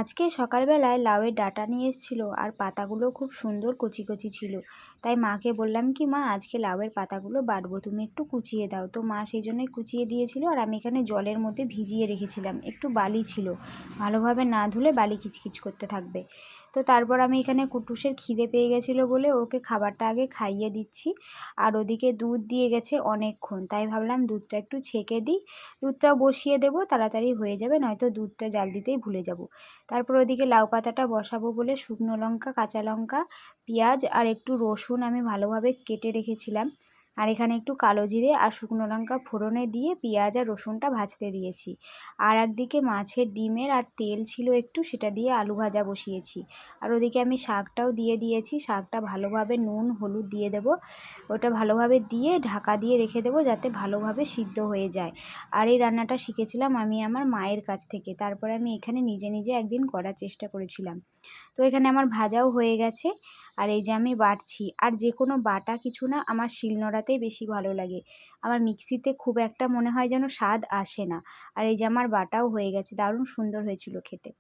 আজকে সকালবেলায় লাউয়ের ডাঁটা নিয়ে এসেছিলো আর পাতাগুলো খুব সুন্দর কচি কচি ছিল। তাই মাকে বললাম কি, মা আজকে লাউয়ের পাতাগুলো বাটবো, তুমি একটু কুচিয়ে দাও। তো মা সেই জন্যই কুচিয়ে দিয়েছিল। আর আমি এখানে জলের মধ্যে ভিজিয়ে রেখেছিলাম, একটু বালি ছিল, ভালোভাবে না ধুলে বালি কিচকিচ করতে থাকবে। তো তারপর আমি এখানে কুটুসের খিদে পেয়ে গেছিলো বলে ওকে খাবারটা আগে খাইয়ে দিচ্ছি। আর ওদিকে দুধ দিয়ে গেছে অনেকক্ষণ, তাই ভাবলাম দুধটা একটু ছেঁকে দিই। দুধটাও বসিয়ে দেবো, তাড়াতাড়ি হয়ে যাবে, নয়তো দুধটা জাল দিতেই ভুলে যাব। তারপর ওদিকে লাউ পাতাটা বসাবো বলে শুকনো লঙ্কা, কাঁচা লঙ্কা, পেঁয়াজ আর একটু রসুন আমি ভালোভাবে কেটে রেখেছিলাম। আর এখানে একটু কালো জিরে আর শুকনো লঙ্কা ফোড়নে দিয়ে পেঁয়াজ আর রসুনটা ভাজতে দিয়েছি। আর একদিকে মাছের ডিমের আর তেল ছিল একটু, সেটা দিয়ে আলু ভাজা বসিয়েছি। আর ওদিকে আমি শাকটাও দিয়ে দিয়েছি। শাকটা ভালোভাবে নুন হলুদ দিয়ে দেবো, ওটা ভালোভাবে দিয়ে ঢাকা দিয়ে রেখে দেবো যাতে ভালোভাবে সিদ্ধ হয়ে যায়। আর এই রান্নাটা শিখেছিলাম আমি আমার মায়ের কাছ থেকে। তারপরে আমি এখানে নিজে নিজে একদিন করার চেষ্টা করেছিলাম। তো এখানে আমার ভাজাও হয়ে গেছে। আর এই যে আমি বাটছি, আর যে কোনো বাটা কিছু না, আমার শিলনোড়াতেই বেশি ভালো লাগে। আমার মিক্সিতে খুব একটা মনে হয় যেন স্বাদ আসে না। আর এই যে আমার বাটাও হয়ে গেছে, দারুণ সুন্দর হয়েছিল খেতে।